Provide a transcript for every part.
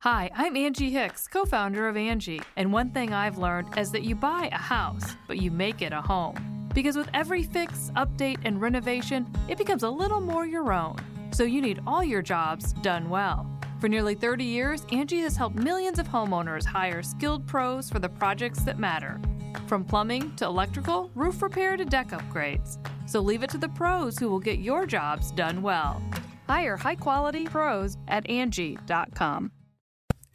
Hi, I'm Angie Hicks, co-founder of Angie, and one thing I've learned is that you buy a house, but you make it a home. Because with every fix, update, and renovation, it becomes a little more your own. So you need all your jobs done well. For nearly 30 years, Angie has helped millions of homeowners hire skilled pros for the projects that matter. From plumbing to electrical, roof repair to deck upgrades. So leave it to the pros who will get your jobs done well. Hire high-quality pros at Angie.com.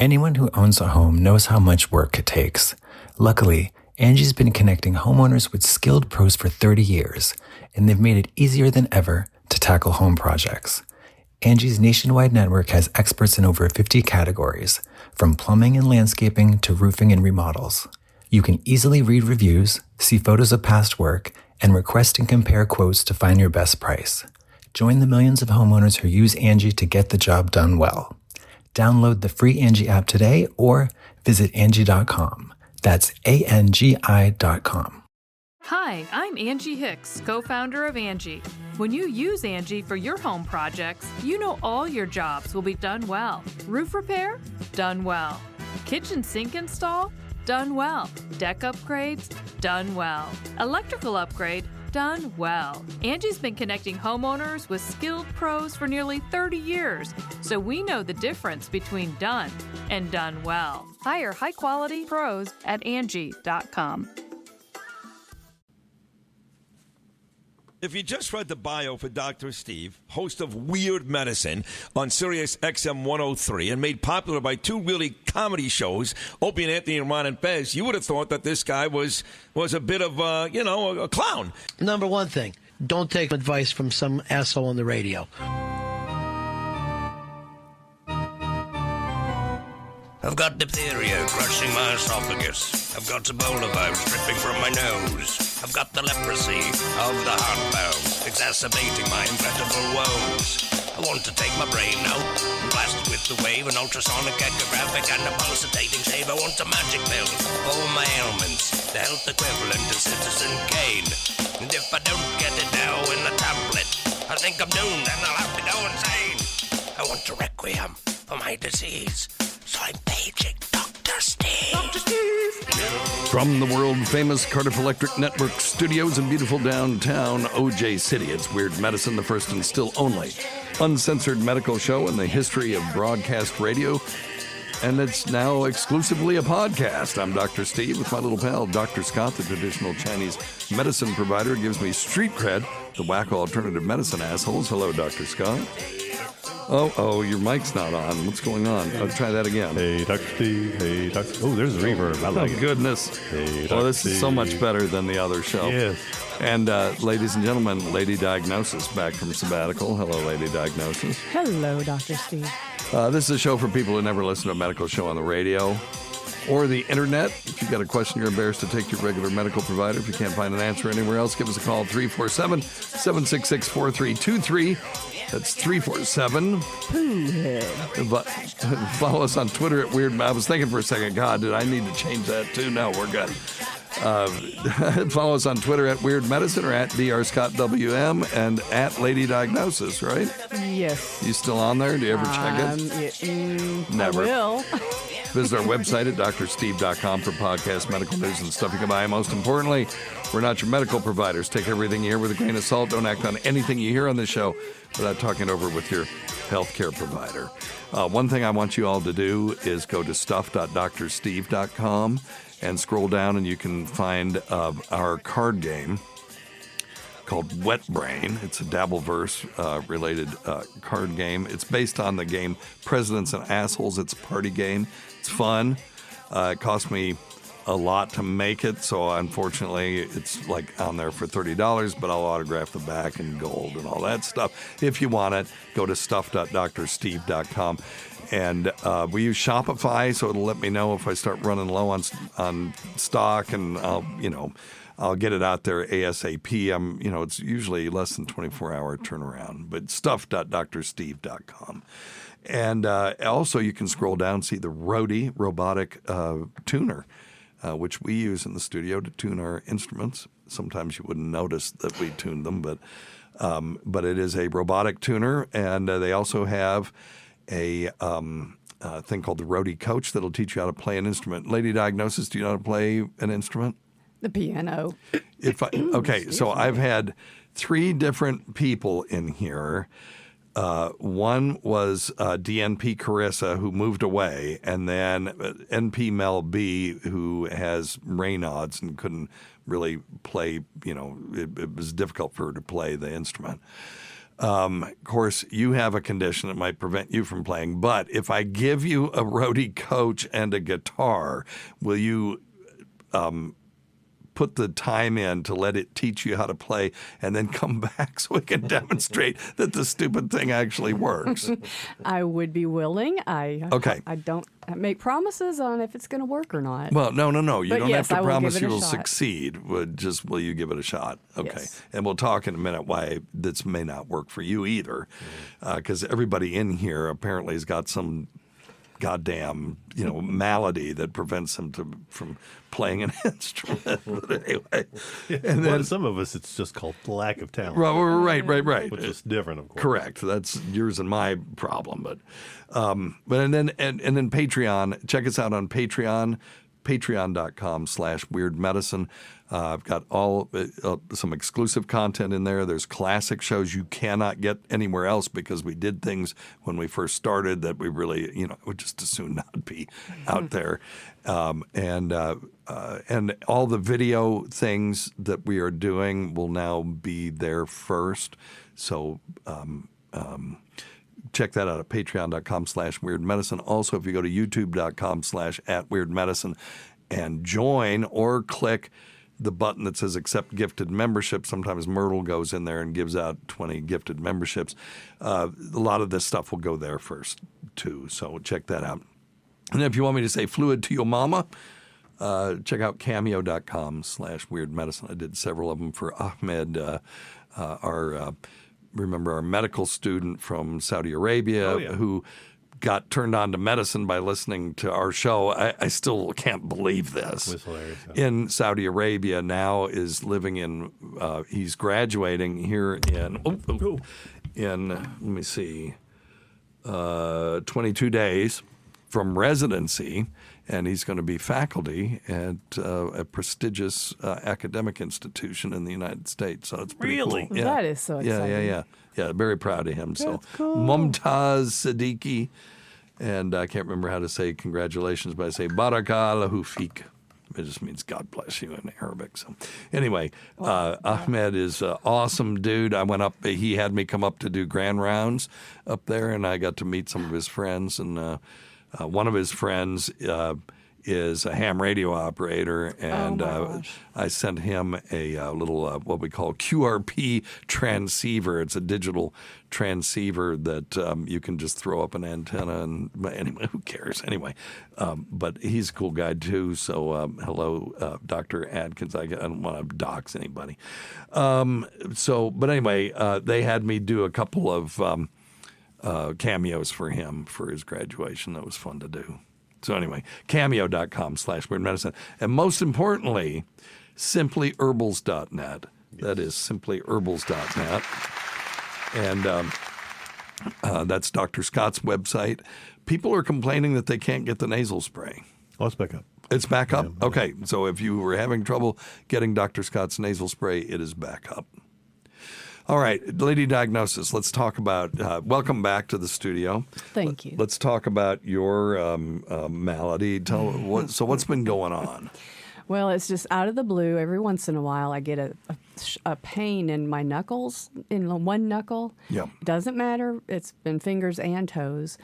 Anyone who owns a home knows how much work it takes. Luckily, Angie's been connecting homeowners with skilled pros for 30 years, and they've made it easier than ever to tackle home projects. Angie's nationwide network has experts in over 50 categories, from plumbing and landscaping to roofing and remodels. You can easily read reviews, see photos of past work, and request and compare quotes to find your best price. Join the millions of homeowners who use Angie to get the job done well. Download the free Angie app today or visit Angie.com. That's ANGI.com. Hi, I'm Angie Hicks, co-founder of Angie. When you use Angie for your home projects, you know all your jobs will be done well. Roof repair? Done well. Kitchen sink install? Done well. Deck upgrades? Done well. Electrical upgrade? Done well. Angie's been connecting homeowners with skilled pros for nearly 30 years, so we know the difference between done and done well. Hire high-quality pros at Angie.com. If you just read the bio for Dr. Steve, host of Weird Medicine on Sirius XM 103 and made popular by two really comedy shows, Opie and Anthony and Ron and Fez, you would have thought that this guy was a bit of, a clown. Number one thing, don't take advice from some asshole on the radio. I've got diphtheria crushing my esophagus. I've got Ebola virus dripping from my nose. I've got the leprosy of the heart valve, exacerbating my incredible woes. I want to take my brain out and blast it with the wave, an ultrasonic echographic and a pulsating shave. I want a magic pill for all my ailments, the health equivalent of Citizen Kane. And if I don't get it now in a tablet, I think I'm doomed and I'll have to go insane. I want a requiem for my disease, so I'm paging Dr. Steve. Dr. Steve! From the world-famous Cardiff Electric Network studios in beautiful downtown OJ City, it's Weird Medicine, the first and still only uncensored medical show in the history of broadcast radio, and it's now exclusively a podcast. I'm Dr. Steve with my little pal, Dr. Scott, the traditional Chinese medicine provider, gives me street cred, the wacko alternative medicine assholes. Hello, Dr. Scott. Oh, your mic's not on. What's going on? I'll try that again. Hey, Dr. Steve. Hey, Dr. Oh, there's a reverb. I like it. Oh, goodness. Hey, well, this is so much better than the other show. Yes. And ladies and gentlemen, Lady Diagnosis back from sabbatical. Hello, Lady Diagnosis. Hello, Dr. Steve. This is a show for people who never listen to a medical show on the radio or the internet. If you've got a question you're embarrassed to take to your regular medical provider, if you can't find an answer anywhere else, give us a call, 347-766-4323. That's 347. Follow us on Twitter at Weird. I was thinking for a second, God, did I need to change that too? No, we're good. Follow us on Twitter at Weird Medicine or at DrScottWM and at Lady Diagnosis, right? Yes. You still on there? Do you ever check it? Never. I will. Visit our website at drsteve.com for podcast, medical news, and stuff you can buy. Most importantly, we're not your medical providers. Take everything you hear with a grain of salt. Don't act on anything you hear on this show without talking it over with your healthcare provider. One thing I want you all to do is go to stuff.drsteve.com and scroll down, and you can find our card game called Wet Brain. It's a Dabbleverse related card game. It's based on the game Presidents and Assholes. It's a party game. It's fun. It cost me a lot to make it, so unfortunately it's like on there for $30, but I'll autograph the back in gold and all that stuff. If you want it, go to stuff.drsteve.com. And we use Shopify, so it'll let me know if I start running low on stock, and I'll get it out there ASAP. It's usually less than 24-hour turnaround, but stuff.drsteve.com. And also you can scroll down, see the Roadie robotic tuner, which we use in the studio to tune our instruments. Sometimes you wouldn't notice that we tuned them, but it is a robotic tuner, and they also have a thing called the Roadie Coach that'll teach you how to play an instrument. Lady Diagnosis, do you know how to play an instrument? The piano. So I've had 3 different people in here. One was DNP Carissa, who moved away, and then NP Mel B, who has Raynaud's and couldn't really play. It was difficult for her to play the instrument. Of course, you have a condition that might prevent you from playing, but if I give you a roadie coach and a guitar, will you put the time in to let it teach you how to play and then come back so we can demonstrate that the stupid thing actually works? I would be willing. I don't make promises on if it's going to work or not. Well, no. You But don't yes, have I to will promise give it you a will shot. succeed. Will you give it a shot? Okay. Yes. And we'll talk in a minute why this may not work for you either. Because everybody in here apparently has got some goddamn, malady that prevents them from playing an instrument. But anyway. And then some of us, it's just called lack of talent. Right. Which is different, of course. Correct. That's yours and my problem. But and then Patreon. Check us out on Patreon. Patreon.com/weirdmedicine. I've got some exclusive content in there. There's classic shows you cannot get anywhere else because we did things when we first started that we really, would just as soon not be out there. And all the video things that we are doing will now be there first. So check that out at patreon.com/weirdmedicine. Also, if you go to youtube.com/@weirdmedicine and join or click the button that says accept gifted membership. Sometimes Myrtle goes in there and gives out 20 gifted memberships. A lot of this stuff will go there first, too. So check that out. And if you want me to say fluid to your mama, check out cameo.com/weirdmedicine. I did several of them for Ahmed, our medical student from Saudi Arabia who got turned on to medicine by listening to our show. I still can't believe this. It was hilarious. In Saudi Arabia now is living in, he's graduating here in, let me see, 22 days from residency, and he's going to be faculty at a prestigious academic institution in the United States. So it's pretty Really? cool. Yeah. That is so exciting. Yeah, very proud of him. That's so cool. Mumtaz Siddiqui, and I can't remember how to say congratulations, but I say Barakallahu Fik. It just means God bless you in Arabic. So anyway, Ahmed is an awesome dude. I went up, he had me come up to do grand rounds up there, and I got to meet some of his friends, and one of his friends is a ham radio operator, and I sent him a little what we call QRP transceiver. It's a digital transceiver that you can just throw up an antenna, and anyway, who cares? Anyway, but he's a cool guy too. So hello, Dr. Adkins. I don't want to dox anybody. But anyway, they had me do a couple of cameos for him for his graduation. That was fun to do. So anyway, cameo.com/weirdmedicine. And most importantly, simplyherbals.net. Yes. That is simplyherbals.net. And that's Dr. Scott's website. People are complaining that they can't get the nasal spray. Oh, it's back up. It's back up? Yeah. Okay. So if you were having trouble getting Dr. Scott's nasal spray, it is back up. All right, Lady Diagnosis, let's talk about, welcome back to the studio. Thank you. Let's talk about your malady. What's been going on? Well, it's just out of the blue. Every once in a while, I get a pain in my knuckles, in one knuckle. Yeah. Doesn't matter. It's been fingers and toes.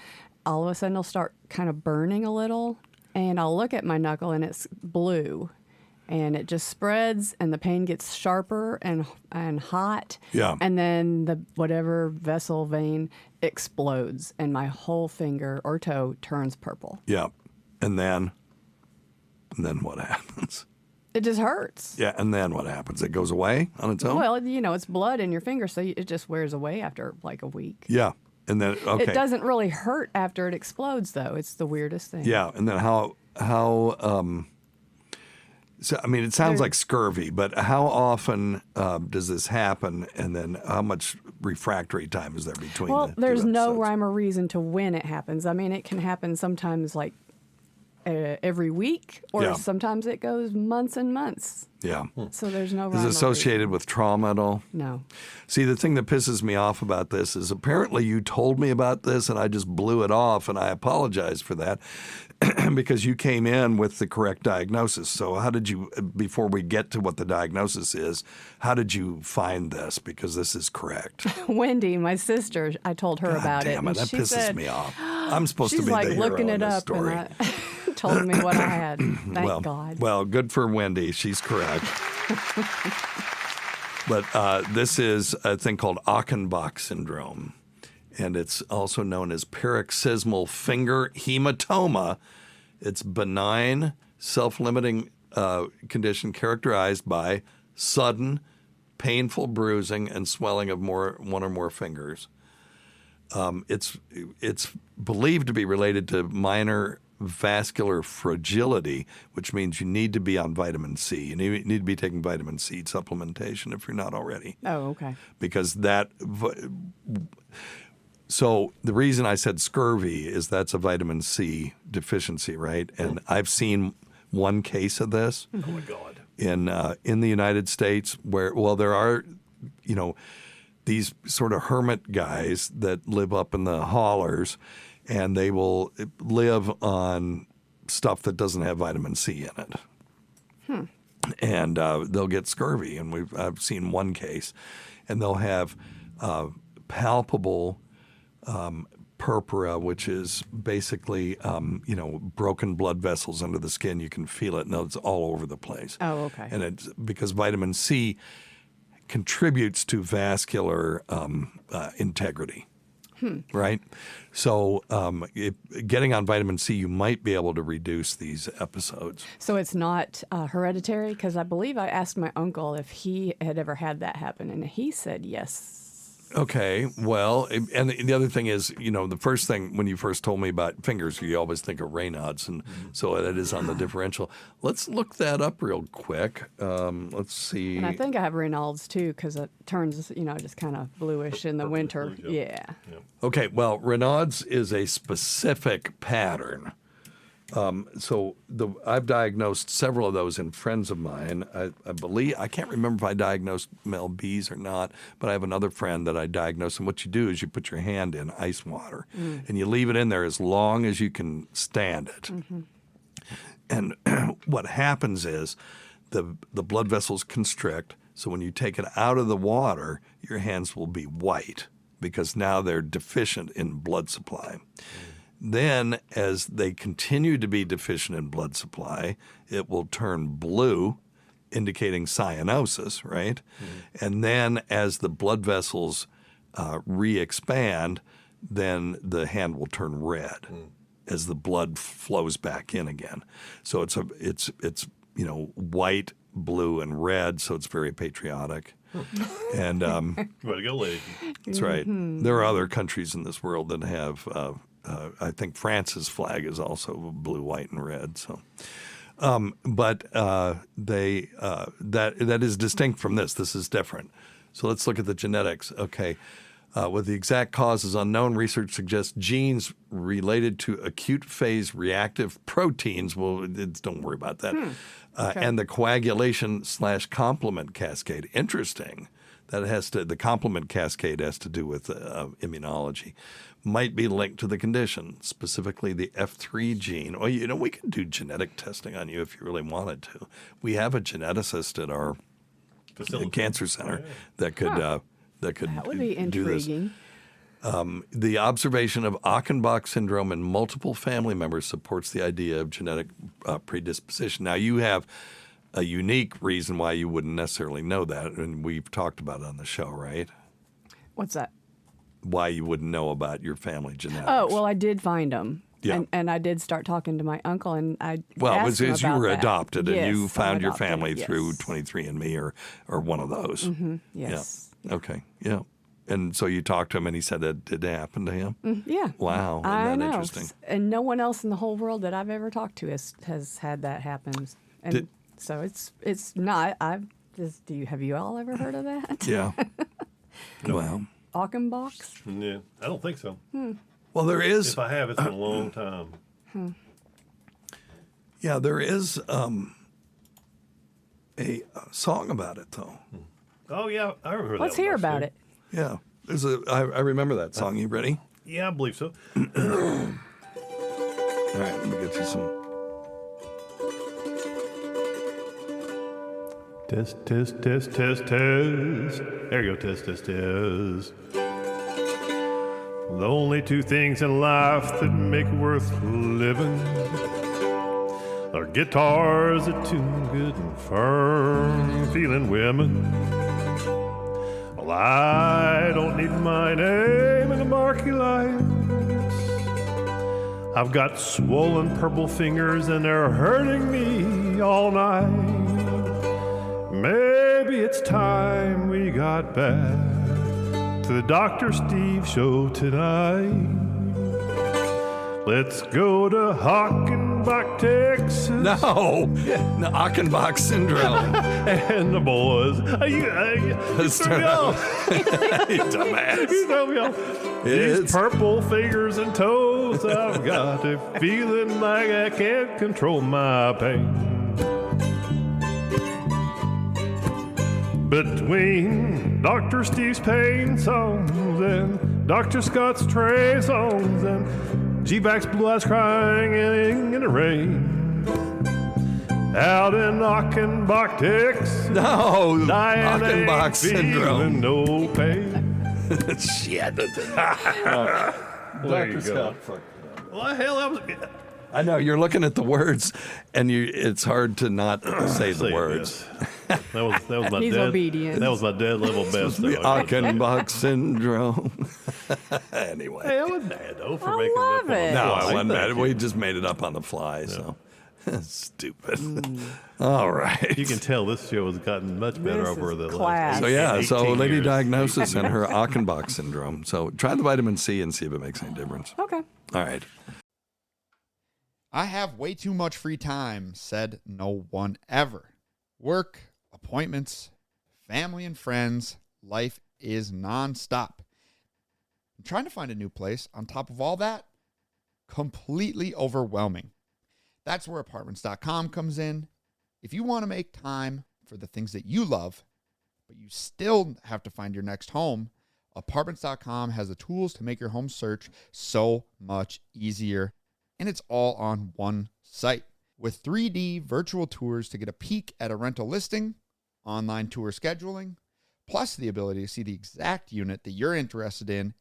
All of a sudden, it'll start kind of burning a little, and I'll look at my knuckle, and it's blue. And it just spreads, and the pain gets sharper and hot. Yeah. And then the whatever vessel vein explodes, and my whole finger or toe turns purple. Yeah. And then what happens? It just hurts. Yeah, and then what happens? It goes away on its own? Well, it's blood in your finger, so it just wears away after like a week. Yeah. And then, okay. It doesn't really hurt after it explodes, though. It's the weirdest thing. Yeah. And then how So, I mean, it sounds like scurvy, but how often does this happen? And then how much refractory time is there between Well, the two there's no episodes? rhyme or reason to when it happens. I mean, it can happen sometimes like every week, or sometimes it goes months and months. Yeah. So there's no rhyme Is or it associated reason. with trauma at all? No. See, the thing that pisses me off about this is apparently you told me about this and I just blew it off, and I apologize for that because you came in with the correct diagnosis. So how did you, before we get to what the diagnosis is, how did you find this? Because this is correct. Wendy, my sister, I told her about Damn it. it, that she pisses said, me off. I'm supposed to she's be like the hero looking in it this up, story. and told me what I had. Thank God. Well, good for Wendy. She's correct. But this is a thing called Achenbach syndrome, and it's also known as paroxysmal finger hematoma. It's benign, self-limiting condition characterized by sudden, painful bruising and swelling of one or more fingers. It's believed to be related to minor vascular fragility, which means you need to be on vitamin C. You need to be taking vitamin C supplementation if you're not already. Oh, okay. Because so the reason I said scurvy is that's a vitamin C deficiency, right? And I've seen one case of this. Oh my God. In the United States where, well, there are, these sort of hermit guys that live up in the hollers, and they will live on stuff that doesn't have vitamin C in it. And they'll get scurvy. And I've seen one case, and they'll have palpable purpura, which is basically, broken blood vessels under the skin. You can feel it, and it's all over the place. Oh, okay. And it's because vitamin C contributes to vascular integrity. Right? So getting on vitamin C, you might be able to reduce these episodes. So it's not hereditary? Because I believe I asked my uncle if he had ever had that happen, and he said yes. Okay, well, and the other thing is, the first thing when you first told me about fingers, you always think of Raynaud's, and so that is on the differential. Let's look that up real quick. Let's see. And I think I have Raynaud's too, because it turns, just kind of bluish in the winter. Yeah. Okay, well, Raynaud's is a specific pattern. So I've diagnosed several of those in friends of mine. I believe, I can't remember if I diagnosed Mel B's or not, but I have another friend that I diagnosed. And what you do is you put your hand in ice water and you leave it in there as long as you can stand it. Mm-hmm. And what happens is the blood vessels constrict. So when you take it out of the water, your hands will be white because now they're deficient in blood supply. Then, as they continue to be deficient in blood supply, it will turn blue, indicating cyanosis, right? Mm-hmm. And then, as the blood vessels re-expand, then the hand will turn red as the blood flows back in again. So it's white, blue, and red. So it's very patriotic. And way to go, lady. That's right. There are other countries in this world that have. I think France's flag is also blue, white, and red. So, but that is distinct from this. This is different. So let's look at the genetics. Okay, with the exact causes unknown, research suggests genes related to acute phase reactive proteins. Well, don't worry about that. Okay. And the coagulation/complement cascade. Interesting. The complement cascade has to do with immunology. Might be linked to the condition, specifically the F3 gene. Or, we could do genetic testing on you if you really wanted to. We have a geneticist at our cancer center that could that would be intriguing. Do this. The observation of Achenbach syndrome in multiple family members supports the idea of genetic predisposition. Now, you have a unique reason why you wouldn't necessarily know that, and we've talked about it on the show, right? What's that? Why you wouldn't know about your family genetics. Oh, well, I did find them. Yeah. And I did start talking to my uncle, and I asked him about you were that. Adopted, yes, and you found your family yes. through 23andMe or one of those. Mm-hmm. Yes. Yeah. Okay. Yeah. And so you talked to him, and he said it did happen to him? Yeah. Wow. Isn't I that know. interesting? And no one else in the whole world that I've ever talked to has had that happen. And So it's not. Have you all ever heard of that? Yeah. Well. Achenbach? Yeah, I don't think so. Well, there is. If I have, it's been a long time. Yeah, there is a song about it, though. Oh, yeah, I remember that. Let's hear about it. Yeah, I remember that song. You ready? Yeah, I believe so. All right, let me get you some. Test, test, test, test, test. There you go, test, test, test. The only two things in life that make it worth living are guitars that tune good and firm feeling women. Well, I don't need my name in the marquee lights. I've got swollen purple fingers and they're hurting me all night. Maybe it's time we got back to the Dr. Steve show tonight. Let's go to Achenbach, Texas. No, the Achenbach syndrome. And the boys. You threw me off. You dumbass. You threw me off. These purple fingers and toes, I've got a feeling like I can't control my pain. Between Dr. Steve's pain songs and Dr. Scott's Trey songs and G-Vac's blue eyes crying in the rain. Out in Achenbach, Texas. No, Achenbach syndrome. No pain. Shit. There you go. Well, hell, that was. I know you're looking at the words, and it's hard to not say the words. Yes. That was my He's dead. obedient. That was my dead level best. The Achenbach syndrome. Anyway, Hey, I wasn't bad though for I making love it up. it. no, I wasn't Thank mad. you. We just made it up on the fly. So stupid. All right. You can tell this show has gotten much better This over is the class. So last. so 18 Lady years. Diagnosis and her Achenbach syndrome. So try the vitamin C and see if it makes any difference. Okay. All right. I have way too much free time, said no one ever. Work, appointments, family and friends, life is nonstop. I'm trying to find a new place. On top of all that, completely overwhelming. That's where apartments.com comes in. If you want to make time for the things that you love, but you still have to find your next home, apartments.com has the tools to make your home search so much easier. And it's all on one site. With 3D virtual tours to get a peek at a rental listing, online tour scheduling, plus the ability to see the exact unit that you're interested in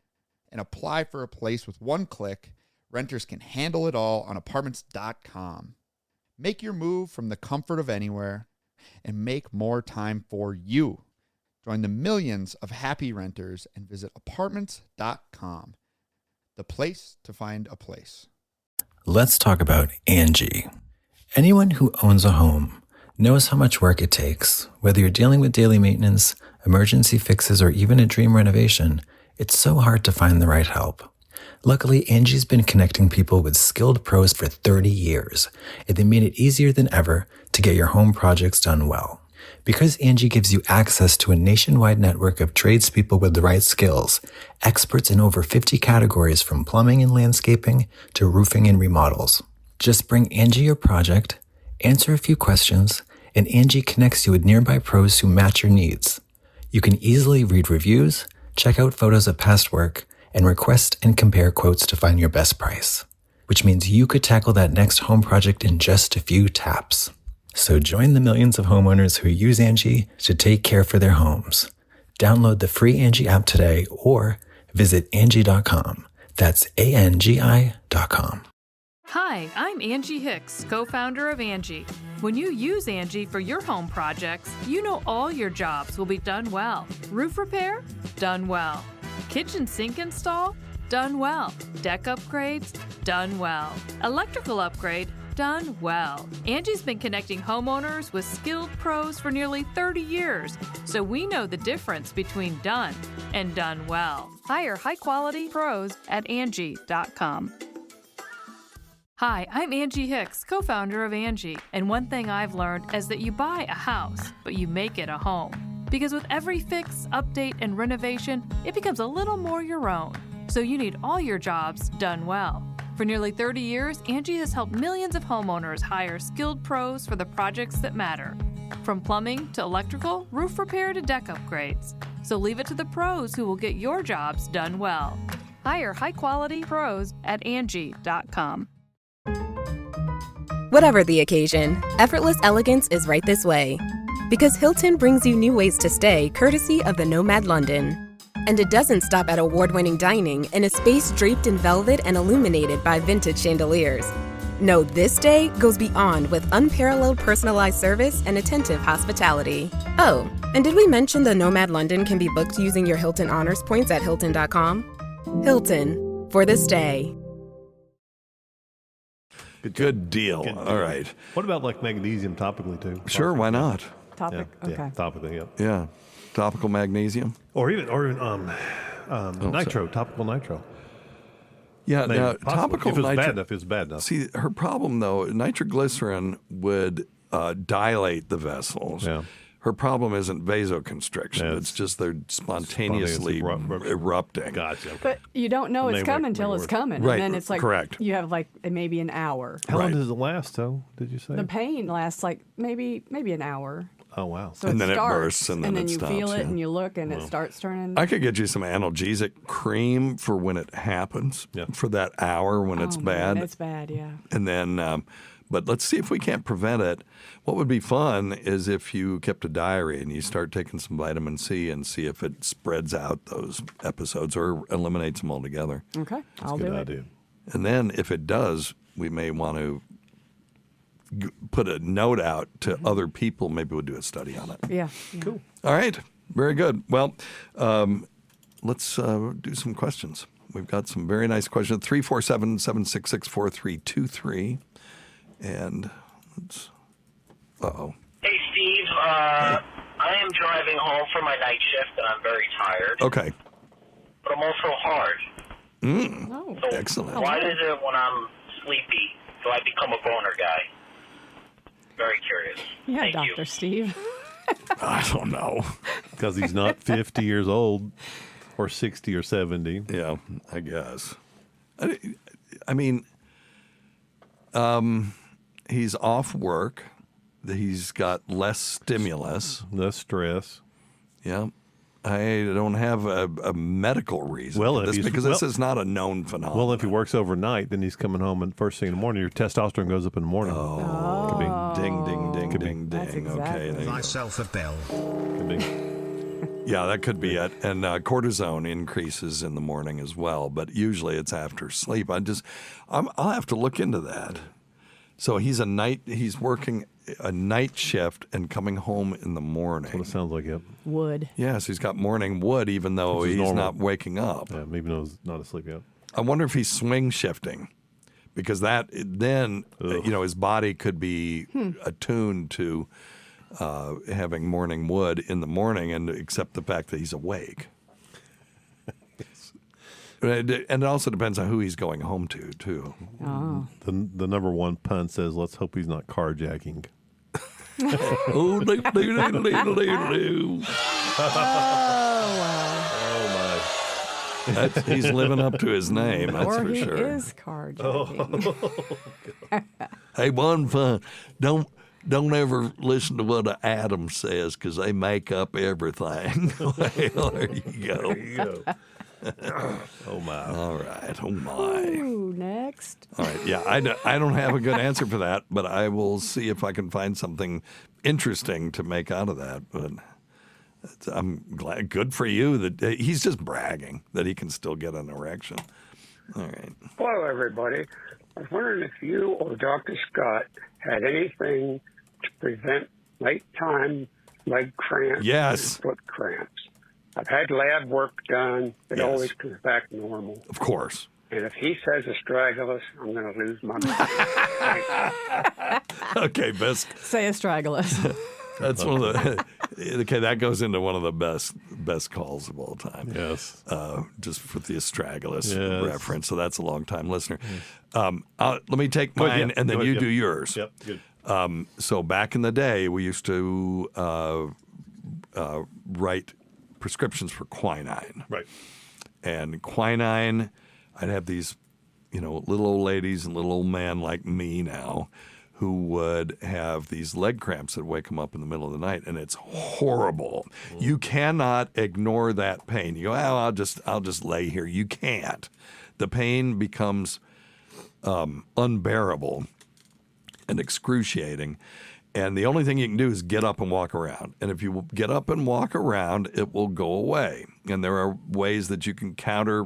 and apply for a place with one click, renters can handle it all on apartments.com. Make your move from the comfort of anywhere and make more time for you. Join the millions of happy renters and visit apartments.com, the place to find a place. Let's talk about Angie. Anyone who owns a home knows how much work it takes. Whether you're dealing with daily maintenance, emergency fixes, or even a dream renovation, it's so hard to find the right help. Luckily, Angie's been connecting people with skilled pros for 30 years, and they made it easier than ever to get your home projects done well. Because Angie gives you access to a nationwide network of tradespeople with the right skills, experts in over 50 categories from plumbing and landscaping to roofing and remodels. Just bring Angie your project, answer a few questions, and Angie connects you with nearby pros who match your needs. You can easily read reviews, check out photos of past work, and request and compare quotes to find your best price, which means you could tackle that next home project in just a few taps. So join the millions of homeowners who use Angie to take care for their homes. Download the free Angie app today or visit Angie.com. That's ANGI.com. Hi, I'm Angie Hicks, co-founder of Angie. When you use Angie for your home projects, you know all your jobs will be done well. Roof repair? Done well. Kitchen sink install? Done well. Deck upgrades? Done well. Electrical upgrade? Done well. Angie's been connecting homeowners with skilled pros for nearly 30 years, so we know the difference between done and done well. Hire high-quality pros at Angie.com. Hi, I'm Angie Hicks, co-founder of Angie, and one thing I've learned is that you buy a house, but you make it a home. Because with every fix, update, and renovation, it becomes a little more your own. So you need all your jobs done well. For nearly 30 years, Angie has helped millions of homeowners hire skilled pros for the projects that matter. From plumbing to electrical, roof repair to deck upgrades. So leave it to the pros who will get your jobs done well. Hire high-quality pros at Angie.com. Whatever the occasion, effortless elegance is right this way. Because Hilton brings you new ways to stay courtesy of the Nomad London. And it doesn't stop at award-winning dining in a space draped in velvet and illuminated by vintage chandeliers. No, this day goes beyond with unparalleled personalized service and attentive hospitality. Oh, and did we mention the Nomad London can be booked using your Hilton Honors points at Hilton.com? Hilton, for this day. Good deal. All right. What about like magnesium topically too? Sure, why not? Topic. Yeah, Okay. topically, yeah. Yeah. Topical magnesium. Or even nitro, topical nitro. Yeah, Maybe, now possibly. topical if it's nitro. bad enough, it's bad enough. See, her problem though, nitroglycerin would dilate the vessels. Yeah. Her problem isn't vasoconstriction. Yeah, it's just they're spontaneously erupting. Gotcha. Okay. But you don't know it's coming till it's coming. Right, And then it's like correct. you have like maybe an hour. How long Right. does it last, though? Did you say? The pain lasts like maybe an hour. Oh wow. So And then it starts, bursts, and then it you stops, feel it yeah. and you look and it starts turning. I could get you some analgesic cream for when it happens, for that hour when it's bad. Man, it's bad, yeah. And then, but let's see if we can't prevent it. What would be fun is if you kept a diary and you start taking some vitamin C and see if it spreads out those episodes or eliminates them altogether. Okay, I'll Good do idea. it. And then if it does, we may want to put a note out to other people. Maybe we'll do a study on it. Yeah. Cool. All right. Very good. Well, let's do some questions. We've got some very nice questions. 347-766-4323. And let's... Uh-oh. Hey, Steve. I am driving home from my night shift, and I'm very tired. Okay. But I'm also hard. Oh. So Excellent. why is it when I'm sleepy do I become a boner guy? Very curious. Yeah, Thank Dr. you. Steve. I don't know. Because he's not 50 years old or 60 or 70. Yeah, I guess. I mean, he's off work. He's got less stimulus. Less stress. Yeah. I don't have a medical reason Well, for if this he's- because well- this is not a known phenomenon. Well, if he works overnight, then he's coming home and first thing in the morning, your testosterone goes up in the morning. Oh. Could be. Ding, ding, ding, Could be. ding, That's ding. exactly Okay. there you go. Myself a bell. Could be. Yeah, that could be it. And cortisone increases in the morning as well, but usually it's after sleep. I'll have to look into that. So he's working a night shift and coming home in the morning. That's what it sounds like, yep. Wood. Yes, he's got morning wood even though Which is he's normal. not waking up. Yeah, maybe he's not asleep yet. I wonder if he's swing shifting because then his body could be attuned to having morning wood in the morning and accept the fact that he's awake. And it also depends on who he's going home to, too. Oh. The number one pun says, let's hope he's not carjacking. Oh, he's living up to his name, that's Or for he sure. is carjacking. Hey, one fun. Don't ever listen to what Adam says because they make up everything. Well, there you go. Oh, my. All right. Oh, my. Ooh, next. All right. Yeah, I don't have a good answer for that, but I will see if I can find something interesting to make out of that. But I'm glad. Good for you that he's just bragging that he can still get an erection. All right. Hello, everybody. I was wondering if you or Dr. Scott had anything to prevent nighttime leg cramps Yes. and foot cramps. I've had lab work done. It Yes. always comes back normal. Of course. And if he says astragalus, I'm going to lose my mind. Okay, Bisk. Say astragalus. That's one of the. Okay, that goes into one of the best calls of all time. Yes. Just for the astragalus Yes. reference. So that's a long-time listener. Let me take mine, and then you do yours. Yep, good. So back in the day, we used to write prescriptions for quinine. Right. And quinine, I'd have these, little old ladies and little old men like me now who would have these leg cramps that wake them up in the middle of the night, and it's horrible. You cannot ignore that pain. You go, I'll just lay here. You can't. The pain becomes unbearable and excruciating. And the only thing you can do is get up and walk around. And if you get up and walk around, it will go away. And there are ways that you can counter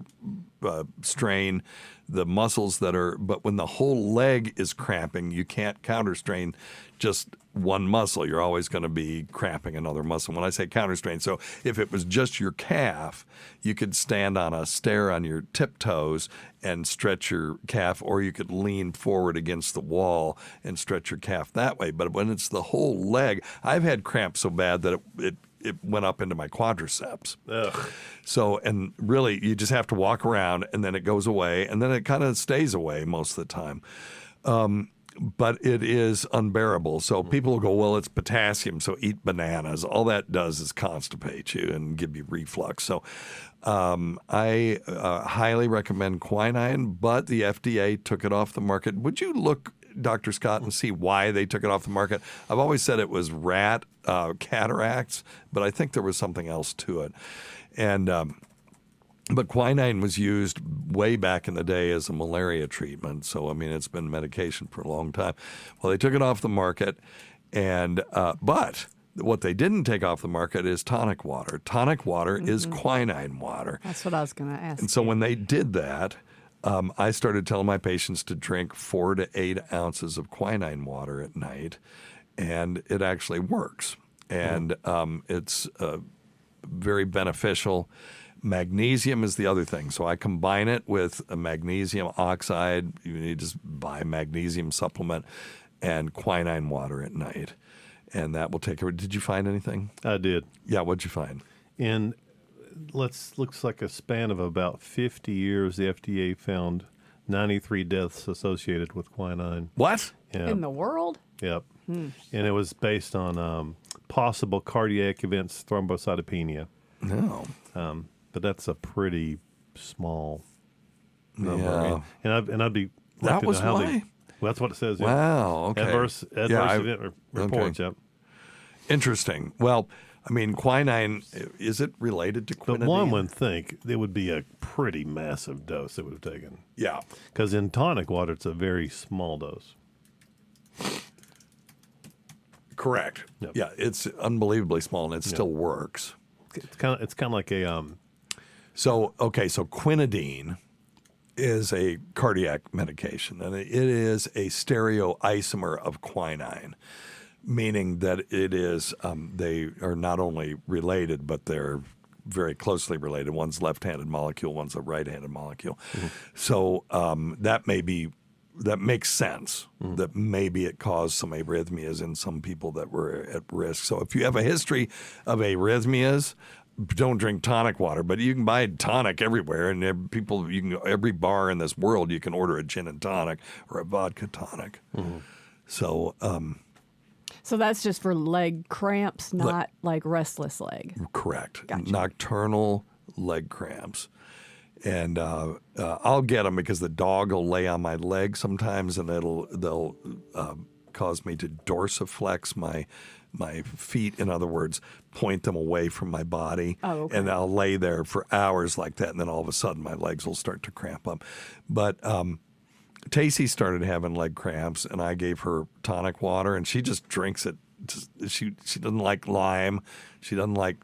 strain the muscles but when the whole leg is cramping, you can't counter strain just one muscle. You're always going to be cramping another muscle. When I say counter strain, so if it was just your calf, you could stand on a stair on your tiptoes and stretch your calf, or you could lean forward against the wall and stretch your calf that way. But when it's the whole leg, I've had cramps so bad that it went up into my quadriceps. Ugh. So, and really, you just have to walk around, and then it goes away, and then it kind of stays away most of the time. But it is unbearable. So people will go, well, it's potassium, so eat bananas. All that does is constipate you and give you reflux. So I highly recommend quinine, but the FDA took it off the market. Would you look, Dr. Scott, and see why they took it off the market? I've always said it was rat cataracts, but I think there was something else to it. And but quinine was used way back in the day as a malaria treatment. So, I mean, it's been medication for a long time. Well, they took it off the market, and but what they didn't take off the market is tonic water. Tonic water is quinine water. That's what I was going to ask. And so when they did that, I started telling my patients to drink 4 to 8 ounces of quinine water at night, and it actually works. And it's very beneficial. Magnesium is the other thing. So I combine it with a magnesium oxide. You need to just buy a magnesium supplement and quinine water at night. And that will take care of it. Did you find anything? I did. Yeah, what'd you find? In looks like a span of about 50 years, the FDA found 93 deaths associated with quinine. What? Yeah. In the world? Yep. And it was based on possible cardiac events, thrombocytopenia. No. But that's a pretty small number. Yeah. And I'd be That was why? Well, that's what it says. Wow, okay. Adverse event reports, yep. Interesting. Well, I mean, quinine, is it related to quinine? But one would think it would be a pretty massive dose it would have taken. Yeah. Because in tonic water, it's a very small dose. Correct. Yep. Yeah, it's unbelievably small, and it still works. It's kind of like a... So quinidine is a cardiac medication, and it is a stereoisomer of quinine, meaning that it is they are not only related, but they're very closely related. One's left-handed molecule, one's a right-handed molecule. Mm-hmm. So that makes sense, that maybe it caused some arrhythmias in some people that were at risk. So if you have a history of arrhythmias, don't drink tonic water, but you can buy tonic everywhere, and every bar in this world you can order a gin and tonic or a vodka tonic. Mm-hmm. So that's just for leg cramps, not like restless leg. Correct. Gotcha. Nocturnal leg cramps. And I'll get them because the dog will lay on my leg sometimes, and they'll cause me to dorsiflex my feet. In other words, point them away from my body. Oh, okay. And I'll lay there for hours like that, and then all of a sudden my legs will start to cramp up. But Tacey started having leg cramps, and I gave her tonic water, and she just drinks it. She doesn't like lime. She doesn't like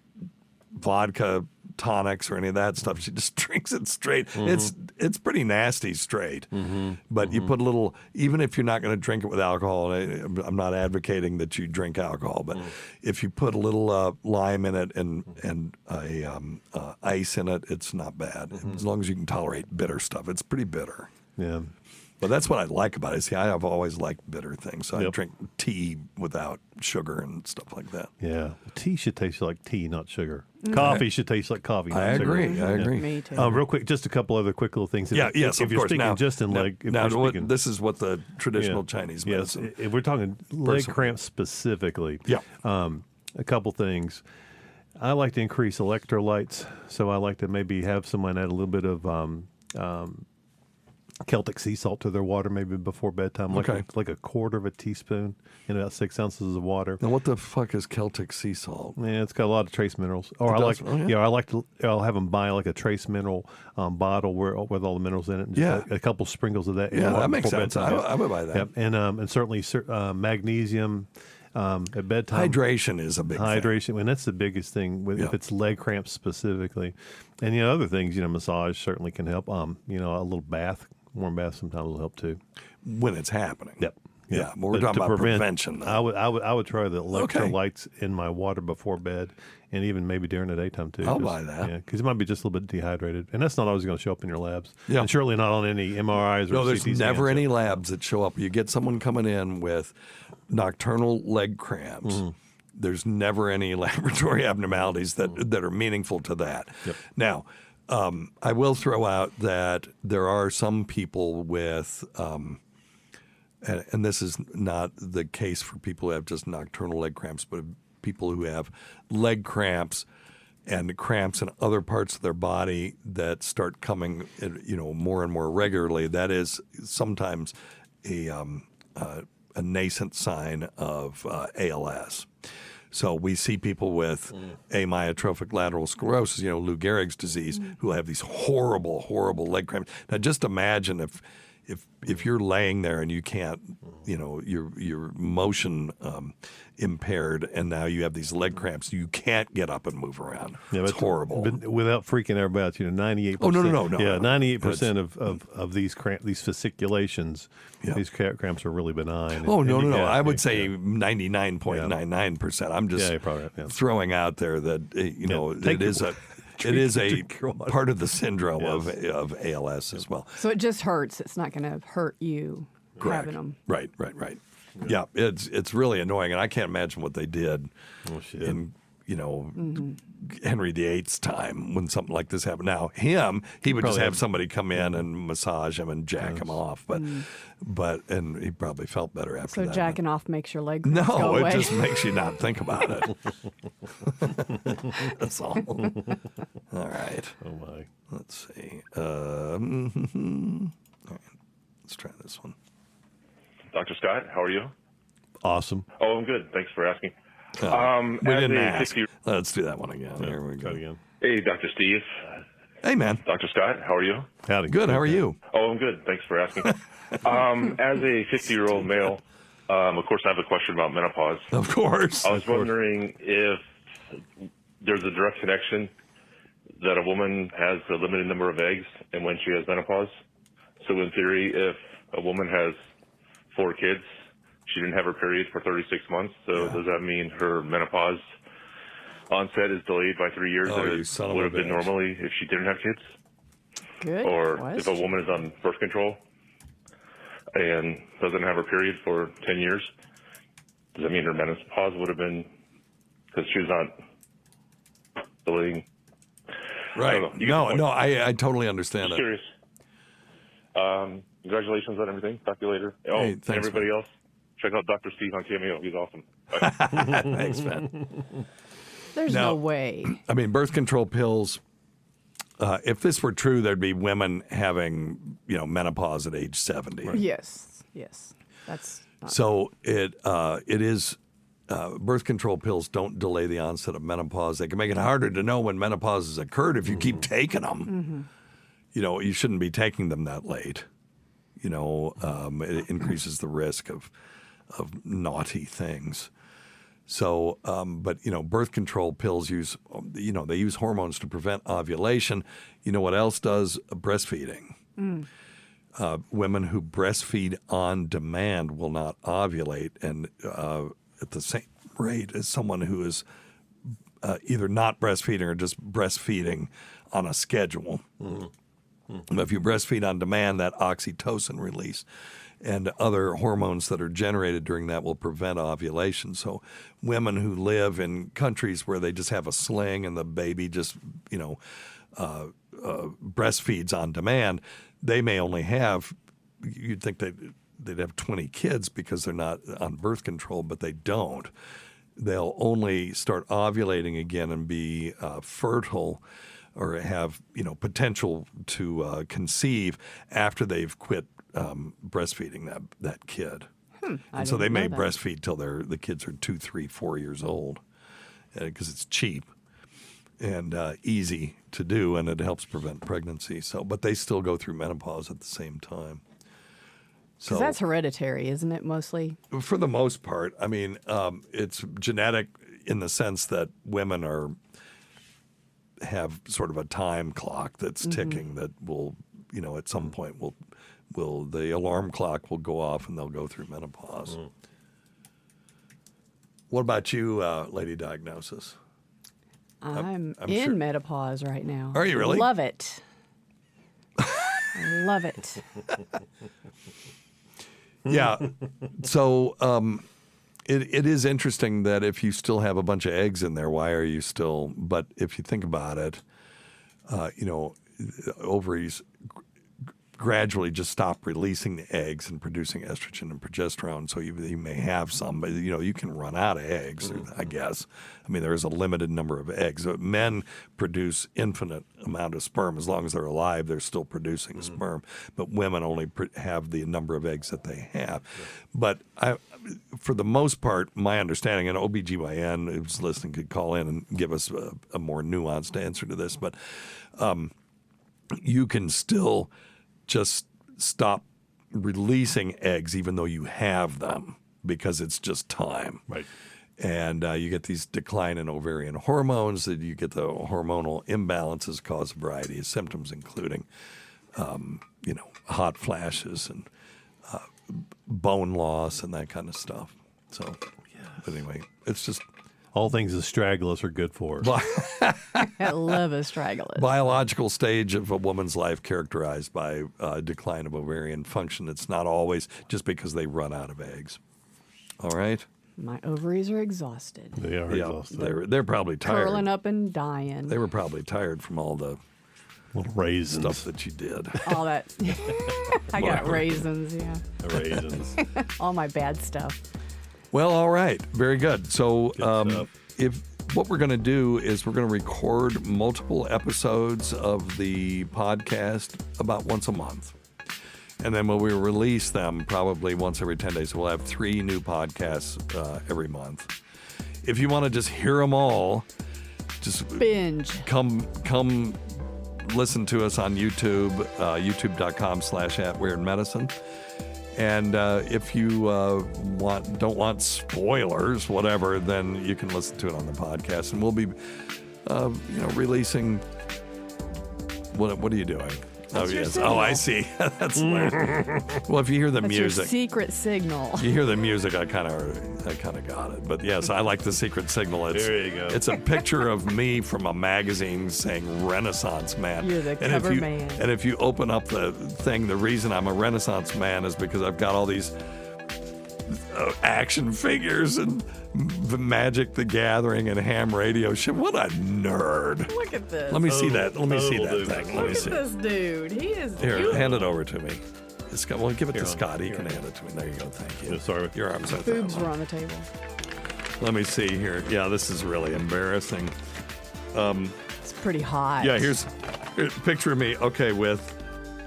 vodka tonics or any of that stuff. She just drinks it straight. Mm-hmm. It's pretty nasty straight. Mm-hmm. But you put a little, even if you're not going to drink it with alcohol, I'm not advocating that you drink alcohol, but if you put a little lime in it and ice in it, it's not bad. As long as you can tolerate bitter stuff. It's pretty bitter. Yeah. Well, that's what I like about it. See, I've always liked bitter things. So I drink tea without sugar and stuff like that. Yeah. Tea should taste like tea, not sugar. Coffee should taste like coffee, not I sugar. agree. I agree. Me too. Real quick, just a couple other quick little things. Yes, if of you're course. speaking Now, just in leg, this is what the traditional Chinese medicine. If we're talking leg cramps specifically, a couple things. I like to increase electrolytes, so I like to maybe have someone add a little bit of Celtic sea salt to their water maybe before bedtime, like a quarter of a teaspoon in about 6 ounces of water. Now, what the fuck is Celtic sea salt? Yeah, it's got a lot of trace minerals. Or I'll have them buy like a trace mineral bottle with all the minerals in it. And just a couple sprinkles of that. Yeah, that makes before sense. bedtime. I would buy that. Yep. And certainly magnesium. At bedtime, hydration is a big thing. And that's the biggest thing if it's leg cramps specifically. And other things, massage certainly can help. A little warm bath sometimes will help too when it's happening. Yep. Yeah, well, we're talking about prevention. Though. I would try the electrolytes in my water before bed, and even maybe during the daytime too. I'll buy that. Yeah, because it might be just a little bit dehydrated, and that's not always going to show up in your labs. Yeah, and certainly not on any MRIs or no. There's CT never scans. any labs that show up. You get someone coming in with nocturnal leg cramps. Mm-hmm. There's never any laboratory abnormalities that are meaningful to that. Yep. Now, I will throw out that there are some people with. And this is not the case for people who have just nocturnal leg cramps, but people who have leg cramps and cramps in other parts of their body that start coming, more and more regularly. That is sometimes a nascent sign of ALS. So we see people with amyotrophic lateral sclerosis, Lou Gehrig's disease, who have these horrible, horrible leg cramps. Now, just imagine if you're laying there and you can't, your motion impaired, and now you have these leg cramps, you can't get up and move around. Yeah, it's horrible. But without freaking everybody out, 98%. Oh, no. Yeah, 98% of these fasciculations, these cramps are really benign. I would say 99.99%. I'm just throwing out there that it is a part of the syndrome of ALS as well. So it just hurts. It's not going to hurt you having them. Right. Yeah, it's really annoying, and I can't imagine what they did in Henry VIII's time when something like this happened. Now he would just have somebody come in and massage him and jack him off, but he probably felt better after that. So jacking off makes your leg go No, away. it just makes you not think about it. That's all. All right. Oh my. Let's see. All right. Let's try this one. Dr. Scott, how are you? Awesome. Oh, I'm good. Thanks for asking. We didn't ask. Let's do that one again. Here we go. Again. Hey, Dr. Steve. Hey, man. Dr. Scott, how are you? Howdy. Good. How are you? Oh, I'm good. Thanks for asking. As a 50-year-old male, of course, I have a question about menopause. Of course. I was wondering if there's a direct connection that a woman has a limited number of eggs and when she has menopause. So in theory, if a woman has 4 kids, she didn't have her period for 36 months. So does that mean her menopause onset is delayed by 3 years? Oh, and you son it of would a have been bitch. normally if she didn't have kids? Good Or question. if a woman is on birth control and doesn't have her period for 10 years, does that mean her menopause would have been because she was not delaying? Right. No, I totally understand Just it. curious. Congratulations on everything. Talk to you later. Oh, Hey, and thanks, everybody else, check out Dr. Steve on Cameo. He's awesome. Thanks, man. There's no way. I mean, birth control pills. If this were true, there'd be women having, menopause at age 70. Yes. That's not So it is. Birth control pills don't delay the onset of menopause. They can make it harder to know when menopause has occurred if you keep taking them. You shouldn't be taking them that late. It increases the risk of naughty things. So, but birth control pills use, they use hormones to prevent ovulation. You know what else does? Breastfeeding. Women who breastfeed on demand will not ovulate, and at the same rate as someone who is either not breastfeeding or just breastfeeding on a schedule. If you breastfeed on demand, that oxytocin release and other hormones that are generated during that will prevent ovulation. So women who live in countries where they just have a sling and the baby just, breastfeeds on demand, they may only have, you'd think they'd have 20 kids because they're not on birth control, but they don't. They'll only start ovulating again and be fertile or have potential to conceive after they've quit breastfeeding that kid. And so they may breastfeed till the kids are 2, 3, 4 years old because it's cheap and easy to do, and it helps prevent pregnancy. So, but they still go through menopause at the same time. So that's hereditary, isn't it, mostly? For the most part. I mean, it's genetic in the sense that women have sort of a time clock that's ticking that will, at some point the alarm clock will go off and they'll go through menopause. What about you, Lady Diagnosis? I'm in sure. menopause right now. Are you really? Love it. I love it. Yeah. So it is interesting that if you still have a bunch of eggs in there, why are you still? But if you think about it, ovaries gradually just stop releasing the eggs and producing estrogen and progesterone. So you may have some, but you can run out of eggs, I guess. I mean, there is a limited number of eggs. Men produce infinite amount of sperm. As long as they're alive, they're still producing sperm. But women only have the number of eggs that they have. But for the most part, my understanding, and OBGYN who's listening could call in and give us a more nuanced answer to this, but you can still just stop releasing eggs even though you have them because it's just time. Right. And you get these decline in ovarian hormones, that you get the hormonal imbalances cause a variety of symptoms, including, hot flashes and bone loss and that kind of stuff. So, but anyway, it's just... All things astragalus are good for us. I love astragalus. Biological stage of a woman's life characterized by decline of ovarian function. It's not always just because they run out of eggs. All right? My ovaries are exhausted. They are exhausted. They're probably tired. Curling up and dying. They were probably tired from all the little raisins stuff that you did. All that. I got raisins, yeah. The raisins. All my bad stuff. Well, all right. Very good. So if what we're going to do is we're going to record multiple episodes of the podcast about once a month. And then when we release them, probably once every 10 days, we'll have 3 new podcasts every month. If you want to just hear them all, just binge. Come listen to us on YouTube, youtube.com/@weirdmedicine. And if you don't want spoilers, whatever, then you can listen to it on the podcast. And we'll be, releasing. What are you doing? That's your yes. signal. Oh, I see. That's well, if you hear the That's music, your secret signal. you hear the music. I kind of got it. But yes, I like the secret signal. There you go. It's a picture of me from a magazine saying Renaissance Man. You're the cover man. And if you open up the thing, the reason I'm a Renaissance Man is because I've got all these action figures and Magic the Gathering and ham radio shit. What a nerd. Look at this. Let me see that. Let me see that dude. thing. Let Look me at see. this dude. He is Here, beautiful. hand it over to me. Well, give it to Here, Scott. He here. can hand it to me. There you go. Thank you. Yeah, sorry. Your arms are Boobs were on the table. Let me see here. Yeah, this is really embarrassing. It's pretty hot. Yeah, here's a picture of me. Okay, with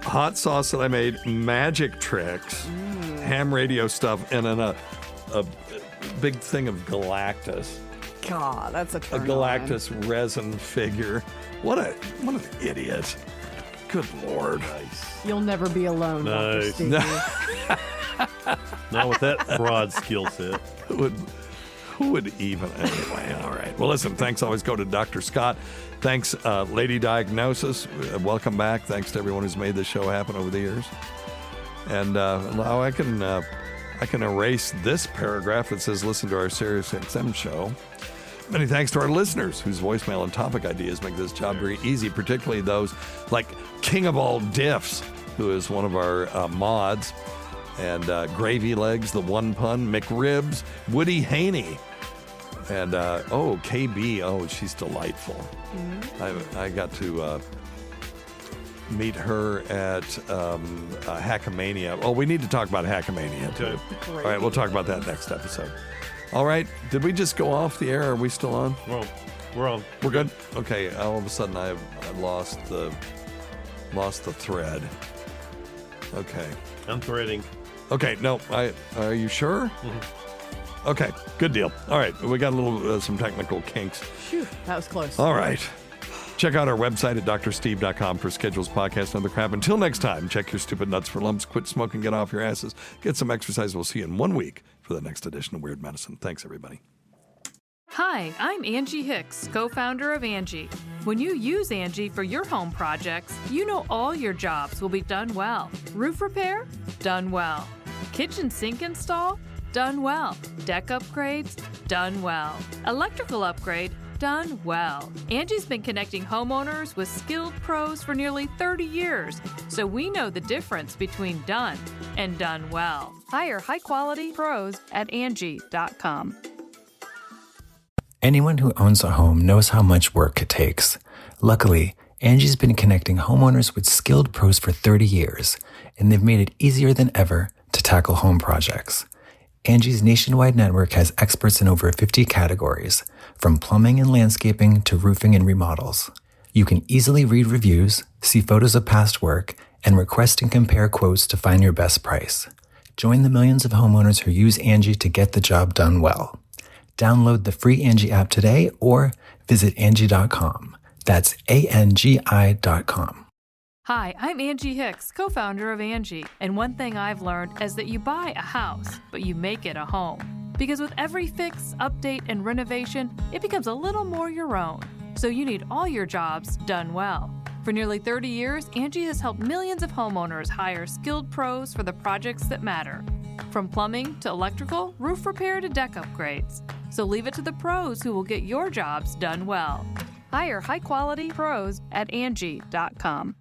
hot sauce that I made, magic tricks, ham radio stuff, and then a big thing of Galactus. God, that's a A turn Galactus resin figure. What an idiot. Good Lord. You'll never be alone, Dr. Nice. Stevie. Not with that broad skill set. Who would even? Anyway, all right. Well, listen, thanks always go to Dr. Scott. Thanks, Lady Diagnosis. Welcome back. Thanks to everyone who's made this show happen over the years. And now I can erase this paragraph that says listen to our Sirius XM show. Many thanks to our listeners whose voicemail and topic ideas make this job very easy, particularly those like King of All Diffs, who is one of our mods, and Gravy Legs, the One Pun, McRibs, Woody Haney, and KB. Oh, she's delightful. Mm-hmm. I got to meet her at Hackmania. Oh, we need to talk about Hackmania too. All right, we'll talk about that next episode. All right, did we just go off the air? Are we still on? Well, we're on. We're good? Okay, all of a sudden I lost the thread. Okay. I'm threading. Okay, no, are you sure? Mm-hmm. Okay, good deal. All right, we got a little some technical kinks. Phew, that was close. All right. Check out our website at drsteve.com for schedules, podcasts, and other crap. Until next time, check your stupid nuts for lumps, quit smoking, get off your asses, get some exercise. We'll see you in 1 week for the next edition of Weird Medicine. Thanks, everybody. Hi, I'm Angie Hicks, co-founder of Angie. When you use Angie for your home projects, you know all your jobs will be done well. Roof repair? Done well. Kitchen sink install? Done well. Deck upgrades? Done well. Electrical upgrade? Done well. Angie's been connecting homeowners with skilled pros for nearly 30 years, so we know the difference between done and done well. Hire high-quality pros at Angie.com. Anyone who owns a home knows how much work it takes. Luckily, Angie's been connecting homeowners with skilled pros for 30 years, and they've made it easier than ever to tackle home projects. Angie's nationwide network has experts in over 50 categories, from plumbing and landscaping to roofing and remodels. You can easily read reviews, see photos of past work, and request and compare quotes to find your best price. Join the millions of homeowners who use Angie to get the job done well. Download the free Angie app today or visit Angie.com. That's ANGI.com. Hi, I'm Angie Hicks, co-founder of Angie. And one thing I've learned is that you buy a house, but you make it a home. Because with every fix, update, and renovation, it becomes a little more your own. So you need all your jobs done well. For nearly 30 years, Angie has helped millions of homeowners hire skilled pros for the projects that matter. From plumbing to electrical, roof repair to deck upgrades. So leave it to the pros who will get your jobs done well. Hire high-quality pros at Angie.com.